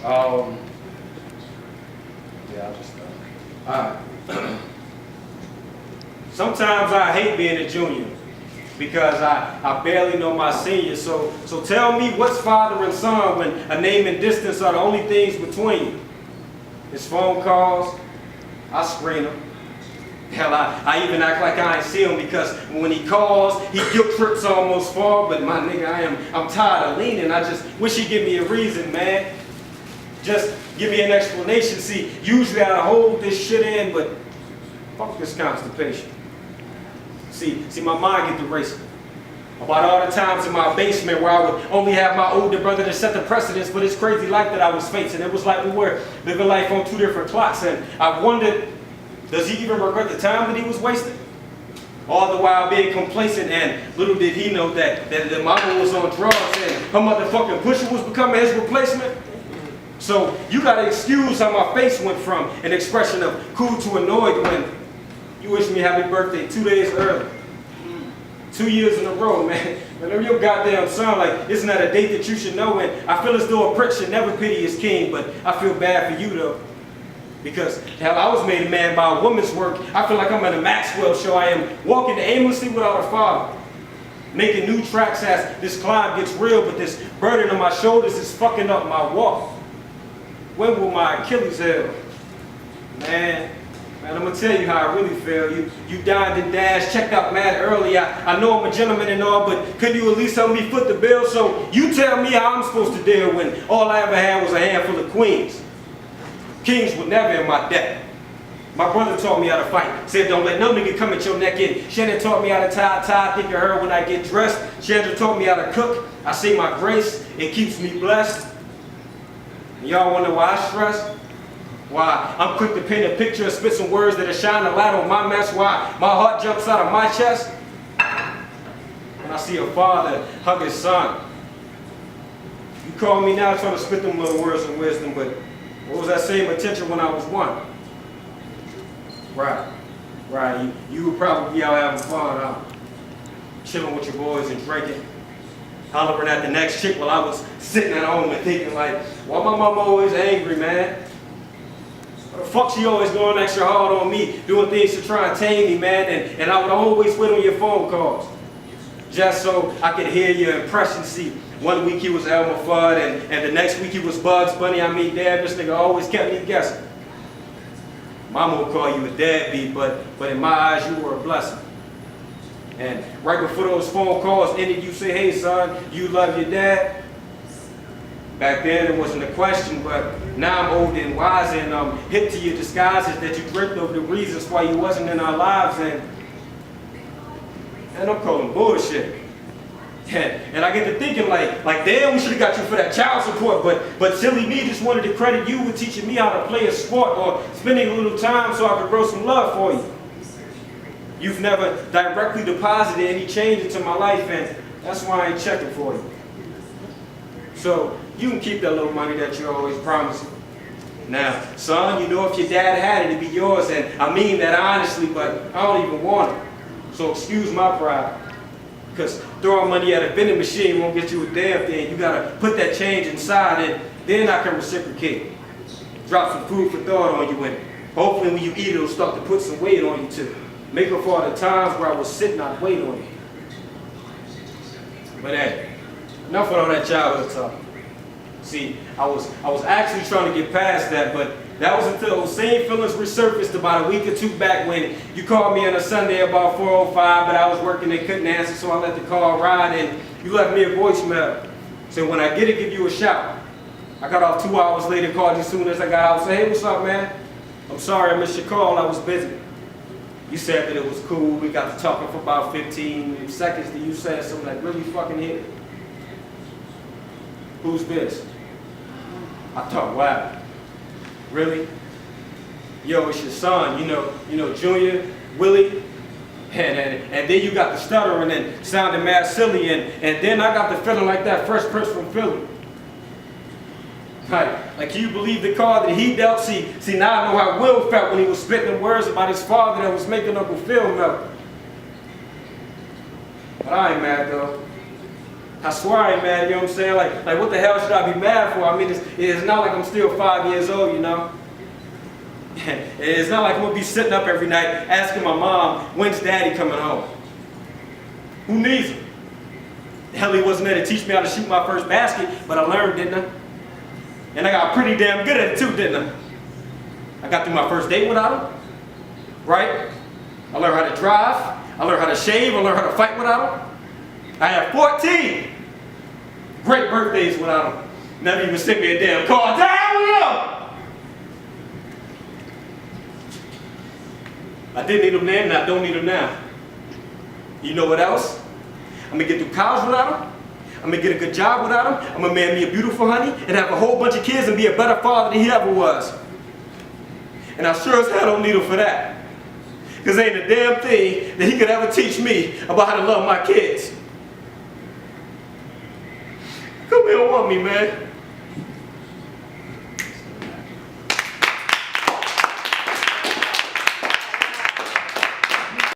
Yeah, I'll just start. Alright. Sometimes I hate being a junior because I barely know my senior. So tell me, what's father and son when a name and distance are the only things between you? His phone calls, I screen him. Hell, I even act like I ain't see him because when he calls, he guilt trips almost fall. But my nigga, I'm tired of leaning. I just wish he'd give me a reason, man. Just give me an explanation. See, usually I hold this shit in, but fuck this constipation. See, my mind get to racing about all the times in my basement where I would only have my older brother to set the precedence for this crazy life that I was facing. It was like we were living life on two different clocks, and I wondered, does he even regret the time that he was wasting? All the while being complacent, and little did he know that the mama was on drugs and her motherfucking pusher was becoming his replacement. So you gotta excuse how my face went from an expression of cool to annoyed when you wish me happy birthday 2 days early. 2 years in a row, man. Whenever your goddamn son, like, isn't that a date that you should know? And I feel as though a prince should never pity his king, but I feel bad for you though. Because, hell, I was made a man by a woman's work. I feel like I'm in a Maxwell show. I am walking aimlessly without a father. Making new tracks as this climb gets real, but this burden on my shoulders is fucking up my walk. When will my Achilles heal? Man, I'm gonna tell you how I really feel. You dined and dashed, checked out mad early. I know I'm a gentleman and all, but could you at least help me foot the bill? So you tell me how I'm supposed to deal when all I ever had was a handful of queens. Kings were never in my debt. My brother taught me how to fight. Said don't let no nigga come at your neck in. Shannon taught me how to tie a tie. Think of her when I get dressed. Shannon taught me how to cook. I say my grace. It keeps me blessed. Y'all wonder why I stress? Why I'm quick to paint a picture and spit some words that'll shine a light on my mess. Why my heart jumps out of my chest when I see a father hug his son. You call me now trying to spit them little words of wisdom, but what was that same attention when I was one? Right. You would probably be out having fun, huh? Chilling with your boys and drinking. Hollering at the next chick while I was sitting at home and thinking like, why my mama always angry, man? What the fuck she always going extra hard on me, doing things to try and tame me, man? And I would always wait on your phone calls. Just so I could hear your impression. See, 1 week he was Elmer Fudd, and the next week he was Bugs Bunny. I mean, damn, this nigga always kept me guessing. Mama would call you a deadbeat, but in my eyes, you were a blessing. And right before those phone calls ended, you say, hey son, you love your dad? Back then it wasn't a question, but now I'm old and wise and hip to your disguises that you draped over the reasons why you wasn't in our lives, and I'm calling bullshit. And I get to thinking like damn, we should have got you for that child support, but silly me just wanted to credit you with teaching me how to play a sport or spending a little time so I could grow some love for you. You've never directly deposited any change into my life, and that's why I ain't checking for you. So you can keep that little money that you always promised me. Now, son, you know if your dad had it, it'd be yours, and I mean that honestly, but I don't even want it. So excuse my pride. Because throwing money at a vending machine won't get you a damn thing. You gotta put that change inside, and then I can reciprocate. Drop some food for thought on you, and hopefully when you eat it, it'll start to put some weight on you too. Make up for all the times where I was sitting, I'd wait on you. But hey, enough of all that childhood talk. See, I was actually trying to get past that, but that was until those same feelings resurfaced about a week or two back when you called me on a Sunday about 4:05, but I was working and couldn't answer, so I let the call ride, and you left me a voicemail. So when I get it, give you a shout. I got off 2 hours later, called you as soon as I got out, say, hey, what's up, man? I'm sorry I missed your call, I was busy. You said that it was cool, we got to talking for about 15 seconds, then you said something like, really fucking hit? Who's this? I thought, wow. Really? Yo, it's your son, you know, Junior, Willie, and then you got the stuttering and sounding mad silly, and then I got the feeling like that Fresh Prince from Philly. Like, can you believe the card that he dealt? See, now I know how Will felt when he was spitting the words about his father that was making Uncle Phil melt. But I ain't mad though. I swear I ain't mad, you know what I'm saying? Like what the hell should I be mad for? I mean, it's not like I'm still 5 years old, you know? It's not like I'm gonna be sitting up every night asking my mom, when's daddy coming home? Who needs him? Hell, he wasn't there to teach me how to shoot my first basket, but I learned, didn't I? And I got pretty damn good at it too, didn't I? I got through my first date without him, right? I learned how to drive, I learned how to shave, I learned how to fight without him. I had 14 great birthdays without him. Never even sent me a damn card. Damn, what up? I didn't need him then, and I don't need him now. You know what else? I'm gonna get through college without him. I'm gonna get a good job without him. I'm gonna marry me a beautiful honey and have a whole bunch of kids and be a better father than he ever was. And I sure as hell don't need him for that. Because ain't a damn thing that he could ever teach me about how to love my kids. Come here and want me, man.